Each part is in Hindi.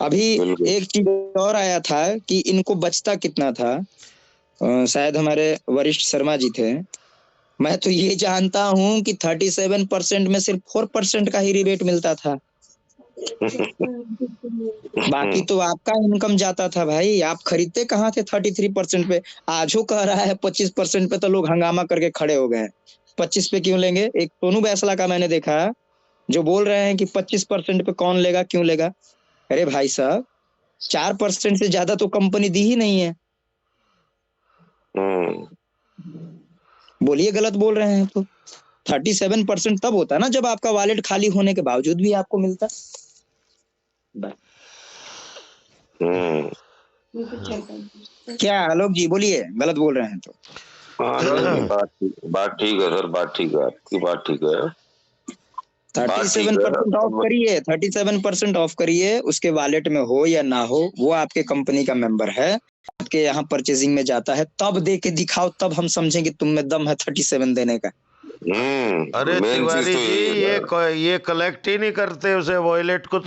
अभी बिल्कुल। एक चीज और आया था कि इनको बचता कितना था। शायद हमारे वरिष्ठ शर्मा जी थे। मैं तो ये जानता हूँ कि 37% में सिर्फ 4% का ही रिबेट मिलता था। बाकी तो आपका इनकम जाता था भाई। आप खरीदते कहाँ थे 33% पे। आजो कह रहा है 25% पे, तो लोग हंगामा करके खड़े हो गए। 25 पे क्यों लेंगे? एक सोनू बैसला का मैंने देखा जो बोल रहे हैं कि 25% पे कौन लेगा, क्यों लेगा। अरे भाई साहब, 4% से ज्यादा तो कंपनी दी ही नहीं है। बोलिए गलत बोल रहे हैं तो। 37% तब होता ना जब आपका वॉलेट खाली होने के बावजूद भी आपको मिलता। क्या आलोक जी, बोलिए, गलत बोल रहे हैं तो। हाँ नहीं, बात ठीक है सर, बात ठीक है, आपकी बात ठीक है। 37% ऑफ करिए, 37% ऑफ करिए, उसके वॉलेट में हो या ना हो, वो आपके कंपनी का मेंबर है, आपके यहाँ परचेजिंग में जाता है, तब दे के दिखाओ, तब हम समझें कि तुम में दम है 37 देने का। अरे तिवारी जी, ये कलेक्ट ही नहीं करते उसे, वॉलेट को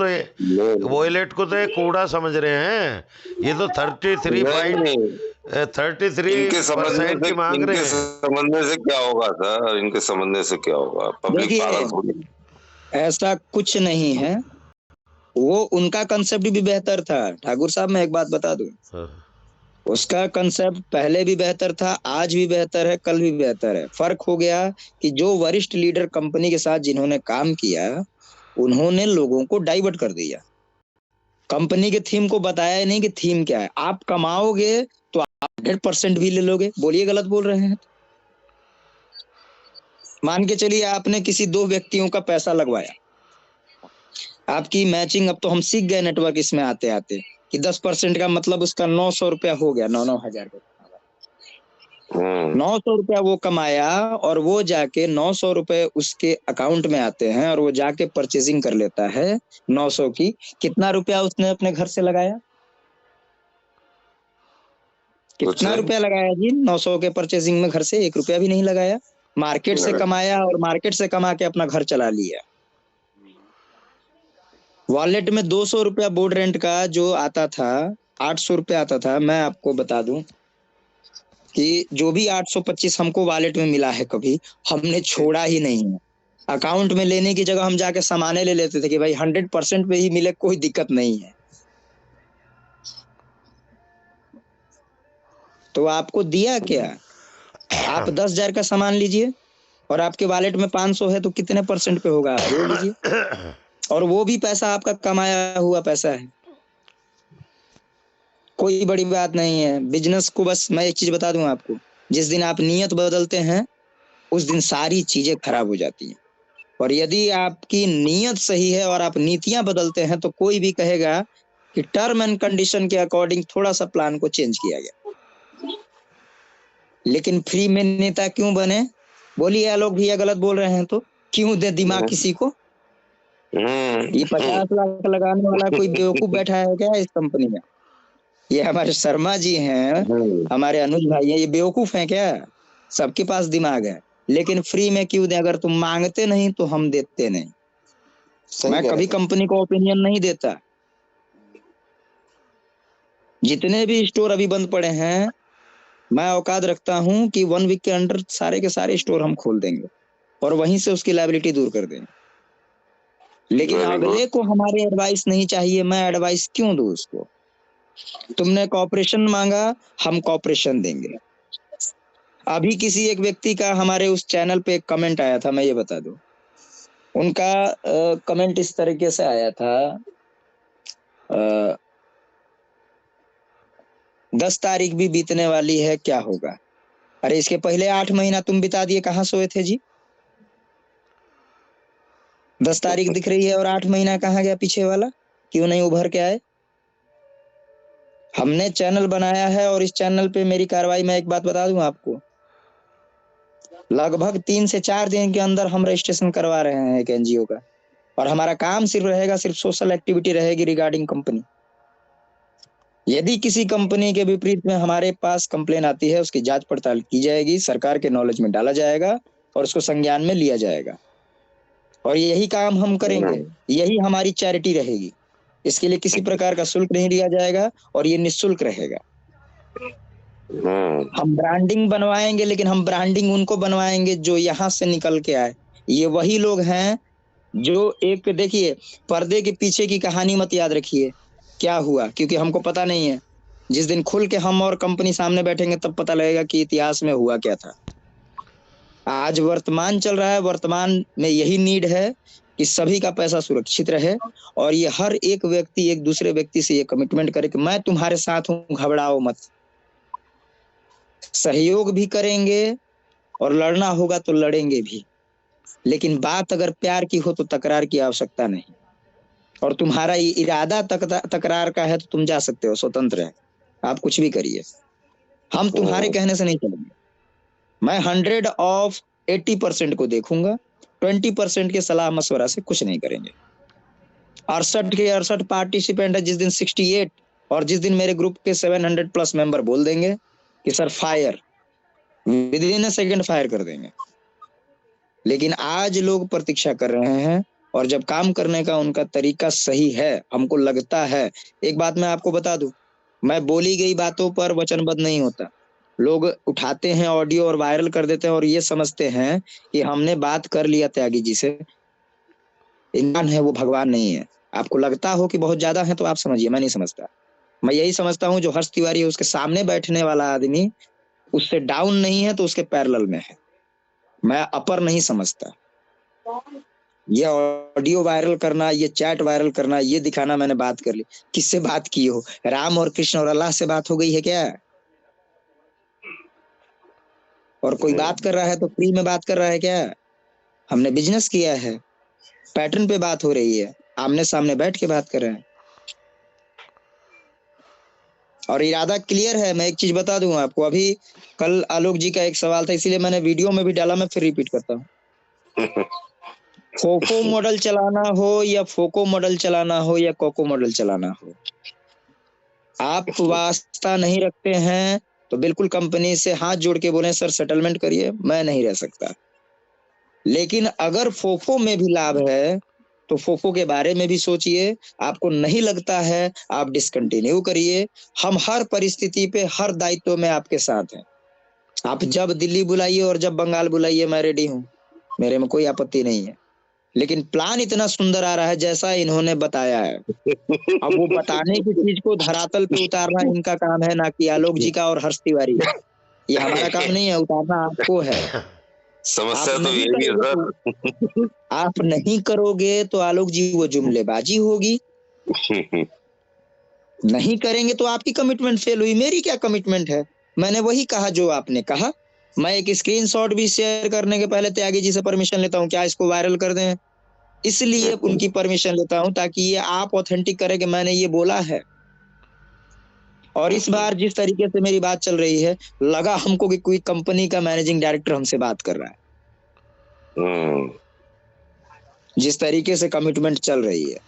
तो ये कूड़ा समझ रहे हैं। ये तो 33% की मांग रहे हैं। समझने से क्या होगा सर, इनके समझने से क्या होगा? पब्लिक पागल थोड़ी। ऐसा कुछ नहीं है, वो उनका कंसेप्ट भी बेहतर था। ठाकुर साहब, मैं एक बात बता दूं, उसका कंसेप्ट पहले भी बेहतर था, आज भी बेहतर है, कल भी बेहतर है। फर्क हो गया कि जो वरिष्ठ लीडर कंपनी के साथ जिन्होंने काम किया, उन्होंने लोगों को डाइवर्ट कर दिया। कंपनी के थीम को बताया ही नहीं कि थीम क्या है। आप कमाओगे तो आप 100% भी ले लोगे। बोलिए गलत बोल रहे हैं? मान के चलिए आपने किसी 2 व्यक्तियों का पैसा लगवाया, आपकी मैचिंग, अब तो हम सीख गए नेटवर्क इसमें आते आते कि 10% का मतलब उसका 900 रुपया हो गया, 9,000 रुपया। 900 रुपया वो कमाया और वो जाके 900 रुपए उसके अकाउंट में आते हैं और वो जाके परचेजिंग कर लेता है 900 की। कितना रुपया उसने अपने घर से लगाया? कितना रुपया लगाया जी 900 के परचेजिंग में? घर से 1 रुपया भी नहीं लगाया। मार्केट से कमाया और मार्केट से कमा के अपना घर चला लिया। वॉलेट में 200 रुपया बोर्ड रेंट का जो आता था, 800 रुपया आता था। मैं आपको बता दूं कि जो भी 825 हमको वॉलेट में मिला है, कभी हमने छोड़ा ही नहीं है। अकाउंट में लेने की जगह हम जाके सामाने ले लेते थे कि भाई 100% पे ही मिले, कोई दिक्कत नहीं है। तो आपको दिया क्या? आप 10,000 का सामान लीजिए और आपके वॉलेट में 500 है, तो कितने % पे होगा आप जोड़ लीजिए। और वो भी पैसा आपका कमाया हुआ पैसा है, कोई बड़ी बात नहीं है। बिजनेस को बस मैं एक चीज बता दूं आपको, जिस दिन आप नियत बदलते हैं उस दिन सारी चीजें खराब हो जाती हैं। और यदि आपकी नियत सही है और आप नीतियां बदलते हैं, तो कोई भी कहेगा कि टर्म एंड कंडीशन के अकॉर्डिंग थोड़ा सा प्लान को चेंज किया गया। लेकिन फ्री में नेता क्यों बने? बोलिए आलोक भैया, गलत बोल रहे हैं तो। क्यों दे दिमाग किसी को? ये 50 लाख लगाने वाला कोई बेवकूफ बैठा है क्या इस कंपनी में? ये हमारे शर्मा जी हैं, हमारे अनुज भाई हैं, ये बेवकूफ हैं क्या? सबके पास दिमाग है, लेकिन फ्री में क्यों दे? अगर तुम मांगते नहीं तो हम देते नहीं। मैं कभी कंपनी को ओपिनियन नहीं देता। जितने भी स्टोर अभी बंद पड़े हैं, मैं औकात रखता हूं कि 1 वीक के अंदर सारे के सारे स्टोर हम खोल देंगे और वहीं से उसकी लायबिलिटी दूर कर देंगे। लेकिन अगले को हमारे एडवाइस नहीं चाहिए। मैं एडवाइस क्यों दूं उसको? तुमने कॉपरेशन मांगा, हम कॉपरेशन देंगे। अभी किसी एक व्यक्ति का हमारे उस चैनल पे एक कमेंट आया था, मैं ये बता दूं। उनका कमेंट इस तरीके से आया था, 10 तारीख भी बीतने वाली है, क्या होगा? अरे इसके पहले 8 महीना तुम बिता दिए, कहाँ सोए थे जी? 10 तारीख दिख रही है और 8 महीना कहाँ गया पीछे वाला? क्यों नहीं उभर के आए? हमने चैनल बनाया है और इस चैनल पे मेरी कार्रवाई, मैं एक बात बता दूं आपको, लगभग 3 से 4 दिन के अंदर हम रजिस्ट्रेशन करवा रहे हैं एक एनजीओ का। और हमारा काम सिर्फ रहेगा, सिर्फ सोशल एक्टिविटी रहेगी रिगार्डिंग कंपनी। यदि किसी कंपनी के विपरीत में हमारे पास कंप्लेन आती है, उसकी जांच पड़ताल की जाएगी, सरकार के नॉलेज में डाला जाएगा और उसको संज्ञान में लिया जाएगा। और यही काम हम करेंगे, यही हमारी चैरिटी रहेगी। इसके लिए किसी प्रकार का शुल्क नहीं लिया जाएगा और ये निःशुल्क रहेगा। हम ब्रांडिंग बनवाएंगे, लेकिन हम ब्रांडिंग उनको बनवाएंगे जो यहाँ से निकल के आए। ये वही लोग हैं जो, एक देखिए, पर्दे के पीछे की कहानी मत याद रखिए क्या हुआ, क्योंकि हमको पता नहीं है। जिस दिन खुल के हम और कंपनी सामने बैठेंगे तब पता लगेगा कि इतिहास में हुआ क्या था। आज वर्तमान चल रहा है, वर्तमान में यही नीड है कि सभी का पैसा सुरक्षित रहे और ये हर एक व्यक्ति एक दूसरे व्यक्ति से ये कमिटमेंट करे कि मैं तुम्हारे साथ हूं, घबराओ मत। सहयोग भी करेंगे और लड़ना होगा तो लड़ेंगे भी, लेकिन बात अगर प्यार की हो तो तकरार की आवश्यकता नहीं। और तुम्हारा ये इरादा तकरार का है तो तुम जा सकते हो, स्वतंत्र है, आप कुछ भी करिए। हम तुम्हारे कहने से नहीं चलेंगे। मैं 100/80% को देखूंगा, 20% के सलाह मशवरा से कुछ नहीं करेंगे। 68 के 68 पार्टिसिपेंट है, जिस दिन 68 और जिस दिन मेरे ग्रुप के 700+ मेंबर बोल देंगे कि sir fire, with in a second fire कर देंगे। लेकिन आज लोग प्रतीक्षा कर रहे हैं और जब काम करने का उनका तरीका सही है, हमको लगता है। एक बात मैं आपको बता दूं, मैं बोली गई बातों पर वचनबद्ध नहीं होता। लोग उठाते हैं ऑडियो और वायरल कर देते हैं और ये समझते हैं कि हमने बात कर लिया त्यागी जी से। इंसान है, वो भगवान नहीं है। आपको लगता हो कि बहुत ज्यादा है तो आप समझिए, मैं नहीं समझता। मैं यही समझता हूँ जो हर्ष तिवारी है उसके सामने बैठने वाला आदमी उससे डाउन नहीं है तो उसके पैरेलल में है। मैं अपर नहीं समझता। ये ऑडियो वायरल करना, ये चैट वायरल करना, ये दिखाना मैंने बात कर ली, किससे बात की हो? राम और कृष्ण और अल्लाह से बात हो गई है क्या? और कोई बात कर रहा है तो फ्री में बात कर रहा है क्या? हमने बिजनेस किया है, पैटर्न पे बात हो रही है, आमने सामने बैठ के बात कर रहे हैं और इरादा क्लियर है। मैं एक चीज बता दूं आपको, अभी कल आलोक जी का एक सवाल था, इसीलिए मैंने वीडियो में भी डाला, मैं फिर रिपीट करता हूँ। फोको मॉडल चलाना हो या फोको मॉडल चलाना हो या कोको मॉडल चलाना हो, आप वास्ता नहीं रखते हैं तो बिल्कुल कंपनी से हाथ जोड़ के बोले सर सेटलमेंट करिए, मैं नहीं रह सकता। लेकिन अगर फोफो में भी लाभ है तो फोफो के बारे में भी सोचिए। आपको नहीं लगता है, आप डिसकंटिन्यू करिए। हम हर परिस्थिति पे, हर दायित्व में आपके साथ हैं। आप जब दिल्ली बुलाइए और जब बंगाल बुलाइए, मैं रेडी हूँ, मेरे में कोई आपत्ति नहीं है। लेकिन प्लान इतना सुंदर आ रहा है जैसा इन्होंने बताया है। अब वो बताने की चीज को धरातल पे उतारना इनका काम है, ना कि आलोक जी का और हर्ष तिवारी का। ये हमारा काम नहीं है, उतारना आपको है। समस्या तो यही है सर। आप नहीं करोगे तो आलोक जी वो जुमलेबाजी होगी। नहीं करेंगे तो आपकी कमिटमेंट फेल हुई, मेरी क्या कमिटमेंट है? मैंने वही कहा जो आपने कहा। मैं एक स्क्रीनशॉट भी शेयर करने के पहले त्यागी जी से परमिशन लेता हूँ, क्या इसको वायरल कर दें? इसलिए उनकी परमिशन लेता हूं ताकि ये आप ऑथेंटिक करें कि मैंने ये बोला है। और इस बार जिस तरीके से मेरी बात चल रही है, लगा हमको कि कोई कंपनी का मैनेजिंग डायरेक्टर हमसे बात कर रहा है। जिस तरीके से कमिटमेंट चल रही है,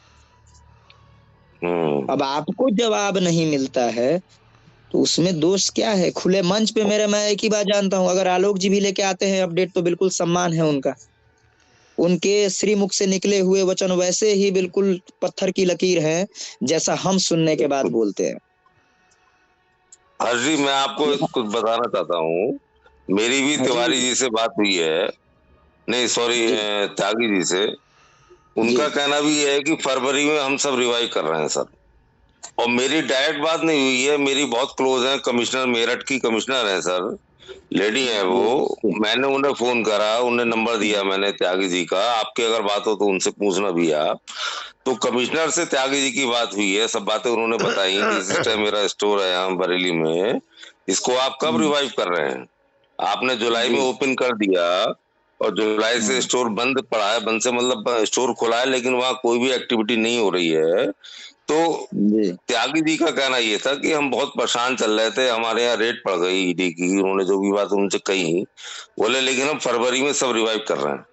अब आपको जवाब नहीं मिलता है तो उसमें दोष क्या है? खुले मंच पे मैं एक ही बात जानता हूं, अगर आलोक जी भी लेके आते हैं अपडेट तो बिल्कुल सम्मान है उनका। उनके श्रीमुख से निकले हुए वचन वैसे ही बिल्कुल पत्थर की लकीर है जैसा हम सुनने के बाद बोलते हैं। हर्ष जी, मैं आपको कुछ बताना चाहता हूँ। मेरी भी तिवारी जी से बात हुई है, नहीं सॉरी त्यागी जी से। उनका कहना भी है कि फरवरी में हम सब रिवाइव कर रहे हैं सर। और मेरी डायरेक्ट बात नहीं हुई है, मेरी बहुत क्लोज है, कमिश्नर मेरठ की कमिश्नर है सर, लेडी है वो। मैंने उन्हें फोन करा, उन्हें नंबर दिया मैंने त्यागी जी का, आपकी अगर बात हो तो उनसे पूछना भी आप। तो कमिश्नर से त्यागी जी की बात हुई है, सब बातें उन्होंने बताई कि इस टाइम मेरा स्टोर है यहाँ बरेली में, इसको आप कब रिवाइव कर रहे हैं? आपने जुलाई में ओपन कर दिया और जुलाई से स्टोर बंद पड़ा है। बंद से मतलब स्टोर खुला है लेकिन वहां कोई भी एक्टिविटी नहीं हो रही है। तो त्यागी जी का कहना ये था कि हम बहुत परेशान चल रहे थे, हमारे यहाँ रेट पड़ गई ईडी की, उन्होंने जो भी बात उनसे कही, बोले लेकिन हम फरवरी में सब रिवाइव कर रहे हैं।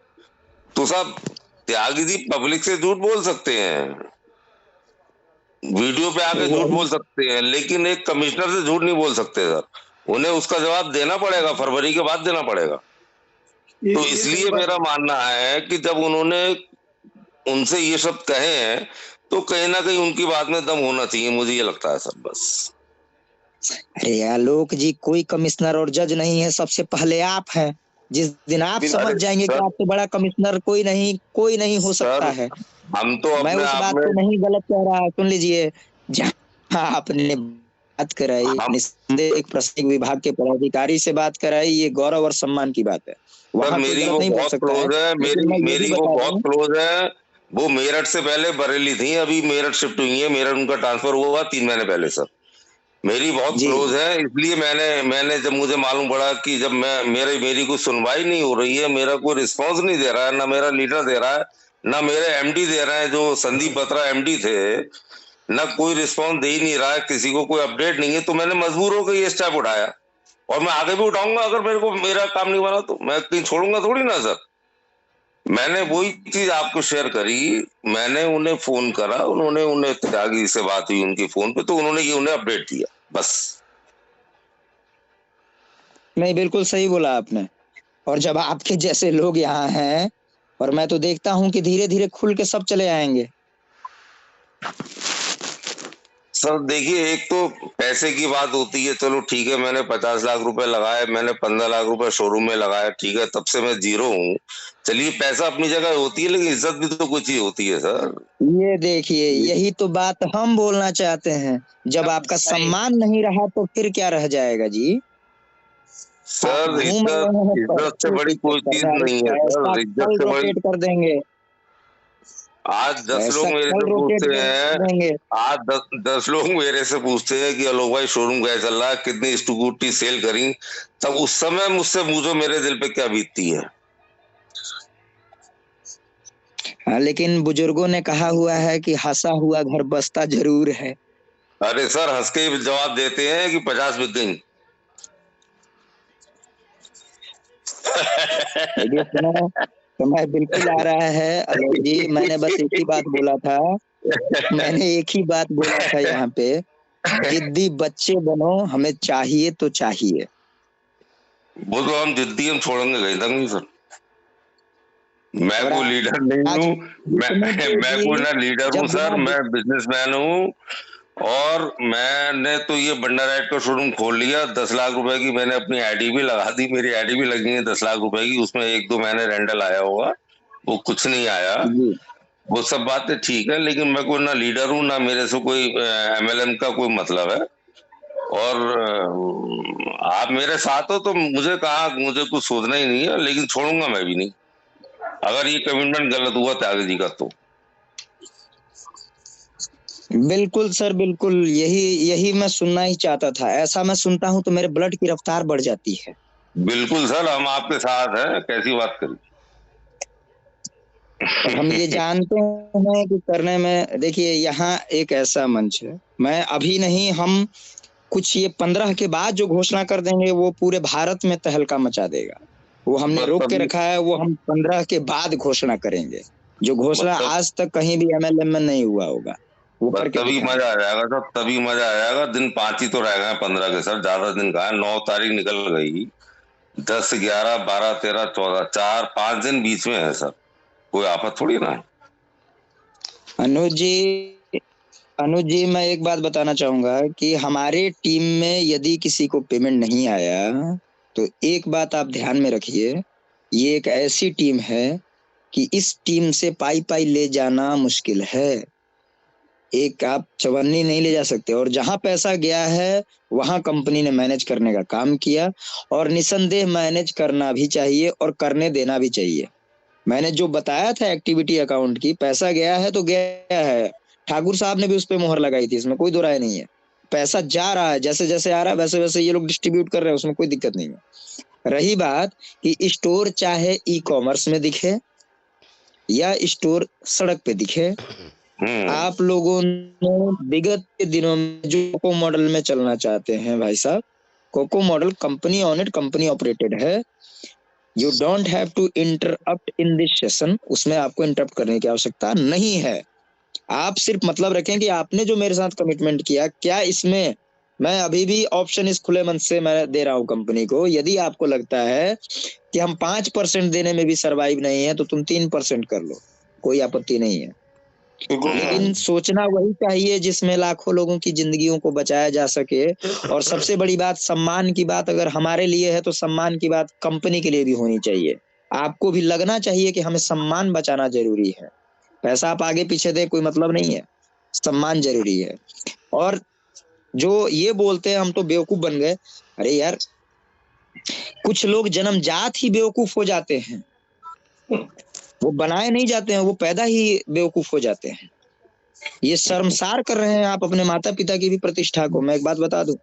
तो साहब, त्यागी जी पब्लिक से झूठ बोल सकते हैं, वीडियो पे आके झूठ बोल सकते हैं, लेकिन एक कमिश्नर से झूठ नहीं बोल सकते सर। उन्हें उसका जवाब देना पड़ेगा, फरवरी के बाद देना पड़ेगा। तो इसलिए मेरा मानना है कि जब उन्होंने उनसे ये शब्द कहे हैं तो कहीं ना कहीं उनकी बात में दम होना चाहिए, मुझे ये लगता है सर, बस। अरे आलोक जी, कोई कमिश्नर और जज नहीं है, सबसे पहले आप हैं। जिस दिन आप समझ अरे जाएंगे कि सर, आपसे बड़ा कमिश्नर कोई नहीं हो सर सकता है। हम तो मैं अपने उस आप बात में, को नहीं गलत कह रहा, सुन लीजिए। जहाँ आपने बात कराई, हम निस्संदेह एक प्रशासनिक विभाग के पदाधिकारी से बात कराई, ये गौरव और सम्मान की बात है, सर वहां कोई मेरी गलत वो नहीं बोल बहुत सकता है। क्लोज है, लेकिन मैं ये भी मेरी वो बता बहुत दूं, क्लोज है। वो मेरठ से पहले बरेली थी, अभी मेरठ शिफ्ट हुई है, मेरठ उनका ट्रांसफर हुआ 3 महीने पहले सर। मेरी बहुत जी क्लोज है, इसलिए मैंने जब मुझे मालूम पड़ा कि जब मेरी कोई सुनवाई नहीं हो रही है, मेरा कोई रिस्पांस नहीं दे रहा है, ना मेरा लीडर दे रहा है, ना मेरे एमडी दे रहे हैं, जो संदीप बत्रा एमडी थे, ना कोई रिस्पांस दे ही नहीं रहा है, किसी को कोई अपडेट नहीं है, तो मैंने मजबूर होकर ये स्टेप उठाया। और मैं आगे भी उठाऊंगा, अगर मेरा काम नहीं बना तो मैं कहीं छोड़ूंगा थोड़ी ना सर। मैंने वही चीज आपको शेयर करी, मैंने उन्हें फोन करा, उन्होंने उन्हें त्यागी से बात हुई उनके फोन पे, तो उन्होंने ये उन्हें अपडेट दिया, बस। नहीं, बिल्कुल सही बोला आपने। और जब आपके जैसे लोग यहाँ हैं, और मैं तो देखता हूँ कि धीरे धीरे खुल के सब चले आएंगे। सर देखिए, एक तो पैसे की बात होती है, चलो ठीक है, मैंने 50 लाख रुपए लगाए, मैंने 15 लाख रुपए शोरूम में लगाया, ठीक है, तब से मैं जीरो हूँ। चलिए, पैसा अपनी जगह होती है, लेकिन इज्जत भी तो कुछ ही होती है सर। ये देखिए, यही तो बात हम बोलना चाहते हैं। जब आपका सम्मान नहीं रहा तो फिर क्या रह जाएगा जी। आप सर घूम इज्जत, रहे हैं इज्जत से पैसे के बड़ी कोई चक्कर चीज में, अरे नहीं है पैसा सर, इज्जत कल से बड़ी। रोटेट कर देंगे। आज 10 लोग पैसा मेरे कल से रोटेट पूछते कर हैं, देंगे। आज दस लोग मेरे से पूछते हैं कि आलोक भाई शोरूम कैसा चल रहा है, कितनी स्कूटी सेल करी, तब उस समय मुझसे पूछो मेरे दिल पे क्या बीतती है। हाँ, लेकिन बुजुर्गों ने कहा हुआ है कि हंसा हुआ घर बसता जरूर है। अरे सर, हंस के ही जवाब देते हैं कि 50 बिक गई। देखिए सुनो, समय बिल्कुल आ रहा है आलोक जी, मैंने बस एक ही बात बोला था। मैंने एक ही बात बोला था यहाँ पे, जिद्दी बच्चे बनो, हमें चाहिए तो चाहिए। वो तो हम जिद्दी, हम छोड़ेंगे कहीं तक नहीं सर। मैं और कोई लीडर नहीं आज हूँ। मैं जितने देव मैं कोई जी, ना लीडर हूँ जब सर, बिना मैं बिजनेसमैन हूँ। और मैंने तो ये बंडा राइड का शोरूम खोल लिया, 10 लाख रुपए की मैंने अपनी आईडी भी लगा दी, मेरी आईडी भी लगी है 10 लाख रुपए की, उसमें 1-2 महीने रेंटल आया होगा, वो कुछ नहीं आया। जी, वो सब बातें ठीक है, लेकिन मैं कोई ना लीडर हूँ, ना मेरे से कोई एमएलएम का कोई मतलब है। और आप मेरे साथ हो तो मुझे कुछ सोचना ही नहीं है, लेकिन छोड़ूंगा मैं भी नहीं, अगर ये कमिटमेंट गलत हुआ त्यागी जी का तो। बिल्कुल सर, बिल्कुल यही यही मैं सुनना ही चाहता था। ऐसा मैं सुनता हूँ तो मेरे ब्लड की रफ्तार बढ़ जाती है। बिल्कुल सर, हम आपके साथ हैं, कैसी बात करी। और हम ये जानते हैं कि करने में, देखिए यहाँ एक ऐसा मंच है, मैं अभी नहीं, हम कुछ ये 15 के बाद जो घोषणा कर देंगे वो पूरे भारत में तहलका मचा देगा। वो हमने बस रोक के तभी, रखा है, वो हम 15 के बाद घोषणा करेंगे। जो घोषणा बस तब आज तक कहीं भी एमएलएम में नहीं हुआ होगा, वो बस करके तभी दिखाएंगे। मजा आ जाएगा सर, तभी मजा आ जाएगा। दिन 5 ही तो रह गए हैं 15 के सर, ज्यादा दिन कहा है, 9 तारीख निकल गई, 10, 11, 12, 13, 14, 4-5 दिन बीच में है सर, कोई आफत थोड़ी ना है। अनुज जी, अनुज जी, मैं एक बात बताना चाहूंगा कि हमारे टीम में यदि किसी को पेमेंट नहीं आया तो एक बात आप ध्यान में रखिए, ये एक ऐसी टीम है कि इस टीम से पाई पाई ले जाना मुश्किल है। एक आप चवन्नी नहीं ले जा सकते, और जहां पैसा गया है वहां कंपनी ने मैनेज करने का काम किया, और निसंदेह मैनेज करना भी चाहिए और करने देना भी चाहिए। मैंने जो बताया था एक्टिविटी अकाउंट की, पैसा गया है तो गया है। ठाकुर साहब ने भी उस पर मोहर लगाई थी, इसमें कोई दो राय नहीं है। पैसा जा रहा है, जैसे जैसे आ रहा है वैसे वैसे ये लोग डिस्ट्रीब्यूट कर रहे हैं, उसमें कोई दिक्कत नहीं है। रही बात कि स्टोर चाहे ई कॉमर्स में दिखे या स्टोर सड़क पे दिखे, आप लोगों ने विगत के दिनों में जो कोको मॉडल में चलना चाहते हैं भाई साहब, COCO model company on it, company operated है। You don't have to interrupt in this session, उसमें आपको इंटरप्ट करने की आवश्यकता नहीं है। आप सिर्फ मतलब रखें कि आपने जो मेरे साथ कमिटमेंट किया, क्या इसमें, मैं अभी भी ऑप्शन इस खुले मन से मैं दे रहा हूं कंपनी को, यदि आपको लगता है कि हम 5% देने में भी सरवाइव नहीं है तो तुम 3% कर लो, कोई आपत्ति नहीं है। लेकिन सोचना वही चाहिए जिसमें लाखों लोगों की जिंदगियों को बचाया जा सके। और सबसे बड़ी बात, सम्मान की बात अगर हमारे लिए है तो सम्मान की बात कंपनी के लिए भी होनी चाहिए। आपको भी लगना चाहिए कि हमें सम्मान बचाना जरूरी है। पैसा आप आगे पीछे दे कोई मतलब नहीं है, सम्मान जरूरी है। और जो ये बोलते हैं हम तो बेवकूफ बन गए, अरे यार कुछ लोग जन्मजात ही बेवकूफ हो जाते हैं, वो बनाए नहीं जाते हैं, वो पैदा ही बेवकूफ हो जाते हैं। ये शर्मसार कर रहे हैं आप अपने माता पिता की भी प्रतिष्ठा को। मैं एक बात बता दूं,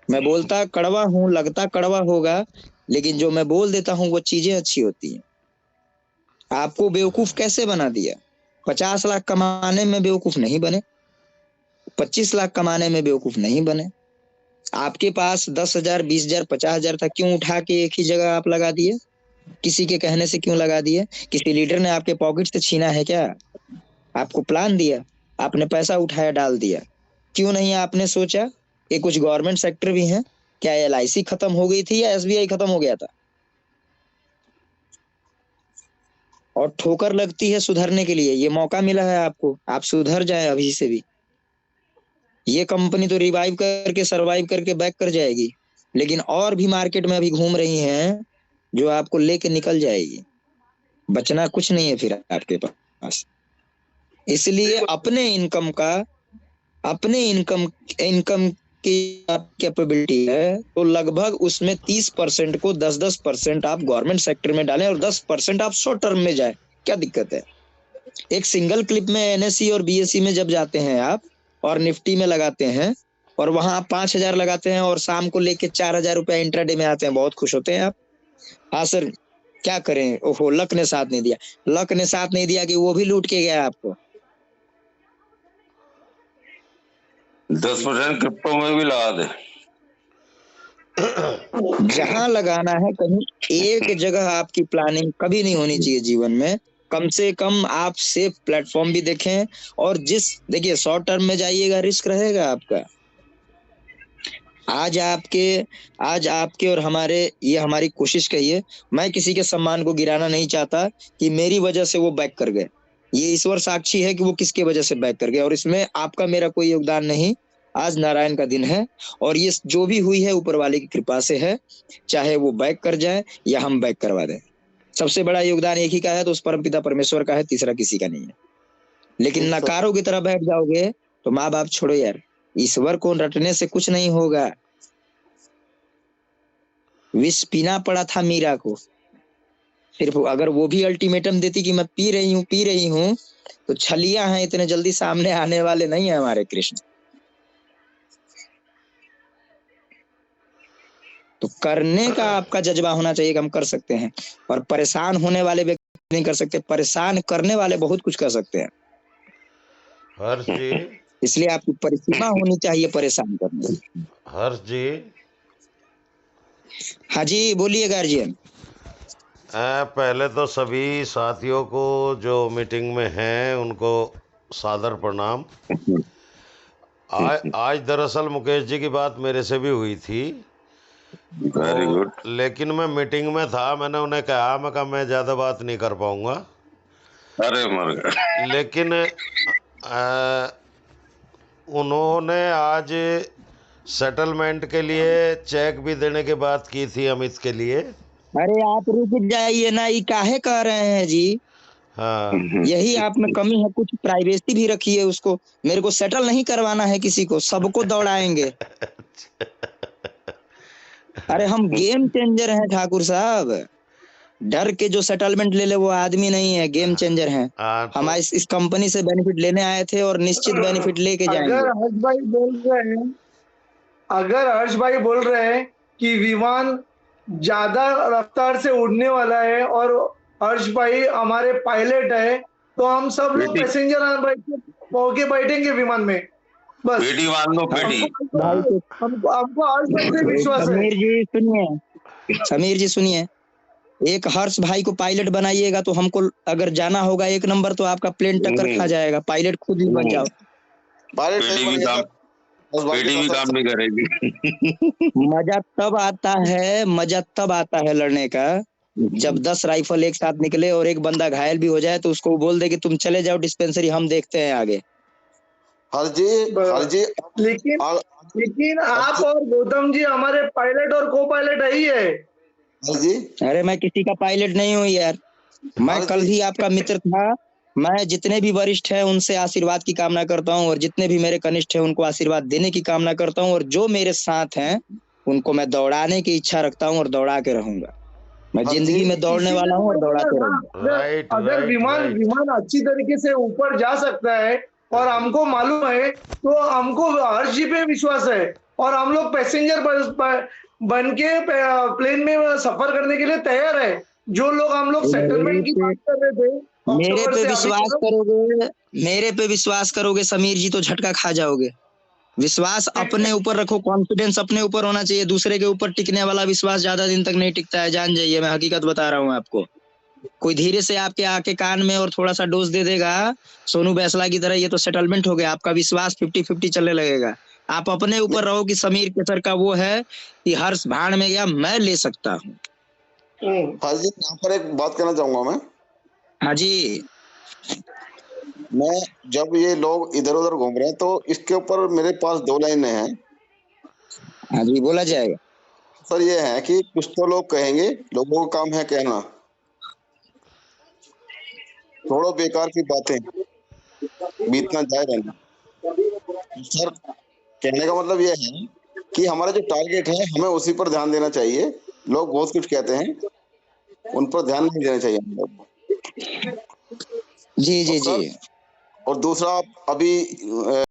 मैं बोलता कड़वा हूं, लगता कड़वा होगा, लेकिन जो मैं बोल देता हूं वो चीजें अच्छी होती हैं। आपको बेवकूफ कैसे बना दिया? 50 लाख कमाने में बेवकूफ नहीं बने, 25 लाख कमाने में बेवकूफ नहीं बने। आपके पास 10,000, 20,000, 50,000 था, क्यों उठा के एक ही जगह आप लगा दिए? किसी के कहने से क्यों लगा दिए? किसी लीडर ने आपके पॉकेट से छीना है क्या? आपको प्लान दिया, आपने पैसा उठाया डाल दिया। क्यों नहीं आपने सोचा कि कुछ गवर्नमेंट सेक्टर भी हैं, क्या LIC खत्म हो गई थी या SBI खत्म हो गया था? और ठोकर लगती है सुधरने के लिए, ये मौका मिला है आपको, आप सुधर जाए अभी से भी। ये कंपनी तो रिवाइव करके सरवाइव करके बैक कर जाएगी, लेकिन और भी मार्केट में अभी घूम रही हैं जो आपको लेके निकल जाएगी। बचना कुछ नहीं है फिर आपके पास। इसलिए अपने इनकम इनकम की कैपेबिलिटी है तो लगभग उसमें 30% को 10-10% आप गवर्नमेंट सेक्टर में डालें और 10% आप शॉर्ट टर्म में जाए, क्या दिक्कत है? एक सिंगल क्लिप में NSE और BSE में जब जाते हैं आप और निफ्टी में लगाते हैं और वहां आप 5,000 लगाते हैं और शाम को लेके 4,000 रुपया इंट्राडे में आते हैं, बहुत खुश होते हैं आप। हाँ सर, क्या करें, ओहो लक ने साथ नहीं दिया। लक ने साथ नहीं दिया कि वो भी लूट के गया आपको। 10% क्रिप्टो में भी लगा दे। जहां लगाना है कहीं एक जगह आपकी प्लानिंग कभी नहीं होनी चाहिए जीवन में। कम से कम आप सेफ प्लेटफॉर्म भी देखें। और देखिए शॉर्ट टर्म में जाइएगा, रिस्क रहेगा आपका। आज आपके और हमारे, ये हमारी कोशिश कहिए, मैं किसी के सम्मान को गिराना नहीं चाहता कि मेरी वजह से वो बैक कर गए। ये ईश्वर साक्षी है कि वो किसके वजह से बैक कर गए, और इसमें आपका मेरा कोई योगदान नहीं। आज नारायण का दिन है और ये जो भी हुई है ऊपर वाले की कृपा से है, चाहे वो बैक कर जाए या हम बैक करवा दें। सबसे बड़ा योगदान एक ही का है तो उस परमपिता परमेश्वर का है, तीसरा किसी का नहीं है। लेकिन नकारों की तरह बैठ जाओगे तो माँ बाप छोड़ो यार, ईश्वर को रटने से कुछ नहीं होगा। विष पीना पड़ा था मीरा को, सिर्फ अगर वो भी अल्टीमेटम देती कि मैं पी रही हूँ, तो छलिया हैं, इतने जल्दी सामने आने वाले नहीं है हमारे कृष्ण। तो करने का आपका जज्बा होना चाहिए कि हम कर सकते हैं, और परेशान होने वाले व्यक्ति नहीं कर सकते, परेशान करने वाले बहुत कुछ कर सकते हैं। हर्ष जी, इसलिए आपकी परिसीमा होनी चाहिए परेशान करने की। हर्ष जी, हाँ जी बोलिए गार्जियन। पहले तो सभी साथियों को जो मीटिंग में हैं उनको सादर प्रणाम। आज दरअसल मुकेश जी की बात मेरे से भी हुई थी, वेरी गुड। लेकिन मैं मीटिंग में था, मैंने उन्हें कहा मैं ज़्यादा बात नहीं कर पाऊंगा। अरे मर गया। लेकिन उन्होंने आज सेटलमेंट के लिए चेक भी देने की बात की थी अमित के लिए। अरे आप रुक जाइए ना, ये काहे कह रहे हैं जी? हाँ, यही आप में कमी है, कुछ प्राइवेसी भी रखिए उसको। मेरे को सेटल नहीं करवाना है किसी को, सबको दौड़ाएंगे। अरे हम गेम चेंजर हैं ठाकुर साहब, डर के जो सेटलमेंट ले ले वो आदमी नहीं है, गेम चेंजर हैं। हम इस कंपनी से बेनिफिट लेने आए थे और निश्चित बेनिफिट लेके जाएंगे। अगर हर्ष भाई बोल रहे हैं कि विमान ज्यादा रफ्तार से उड़ने वाला है और हर्ष भाई हमारे पायलट है, तो हम सब लोग पैसेंजर होके बैठेंगे विमान में, बस। पेटी बांध लो, पेटी। हमको हर्ष भाई पे विश्वास है। समीर जी सुनिए, एक हर्ष भाई को पायलट बनाइएगा तो हमको अगर जाना होगा 1 नंबर तो आपका प्लेन टक्कर खा जाएगा। पायलट खुद ही बन जाओ। पेटी भी काम नहीं करेगी। मजा तब आता है लड़ने का जब 10 राइफल एक साथ निकले और एक बंदा घायल भी हो जाए तो उसको बोल दे कि तुम चले जाओ डिस्पेंसरी, हम देखते हैं आगे। हर जी लेकिन आ- लेकिन आप और गौतम जी हमारे पायलट और को पायलट है ही है। हर जी अरे मैं किसी का पायलट नहीं हूँ यार, मैं हाँ कल जी। भी आपका मित्र था। मैं जितने भी वरिष्ठ हैं उनसे आशीर्वाद की कामना करता हूँ, और जितने भी मेरे कनिष्ठ हैं उनको आशीर्वाद देने की कामना करता हूँ, और जो मेरे साथ हैं उनको मैं दौड़ाने की इच्छा रखता हूँ और दौड़ा के रहूंगा। मैं हाँ जिंदगी जी। में दौड़ने इसीलिए वाला तो हूँ और मैं बोला दौड़ाते ना, रहूंगा। राइट अगर राइट विमान राइट। विमान अच्छी तरीके से ऊपर जा सकता है और हमको मालूम है, तो हमको हर जी पे विश्वास है, और हम लोग पैसेंजर बन के प्लेन में सफर करने के लिए तैयार है। जो लोग हम लोग मेरे सेटलमेंट की पे बात कर रहे थे मेरे अक्टूबर पे से अभी विश्वास तक, करोगे, मेरे पे विश्वास करोगे समीर जी तो झटका खा जाओगे। विश्वास अपने ऊपर रखो, कॉन्फिडेंस अपने ऊपर होना चाहिए। दूसरे के ऊपर टिकने वाला विश्वास ज्यादा दिन तक नहीं टिकता है, जान जाइए, मैं हकीकत बता रहा हूँ आपको। कोई धीरे से आपके आके कान में और थोड़ा सा डोज दे देगा सोनू बैसला की तरह, ये तो सेटलमेंट हो गया, आपका विश्वास 50-50 चलने लगेगा। आप अपने ऊपर रहो कि समीर केसर का वो है कि हर्ष भाड़ में गया, मैं ले सकता हूँ। हाँ जी, यहाँ पर एक बात कहना चाहूंगा मैं। हाँ जी। मैं जब ये लोग इधर उधर घूम रहे हैं तो इसके ऊपर मेरे पास 2 लाइनें हैं हाँ जी, बोला जाएगा। सर। ये है कि कुछ तो लोग कहेंगे, लोगों का काम है कहना, छोड़ो बेकार की बातें, बीतना जाए रहना। सर कहने का मतलब ये है कि हमारा जो टारगेट है हमें उसी पर ध्यान देना चाहिए। लोग बहुत कुछ कहते हैं, उन पर ध्यान नहीं देना चाहिए हम लोग। जी जी और सर, जी। और दूसरा, अभी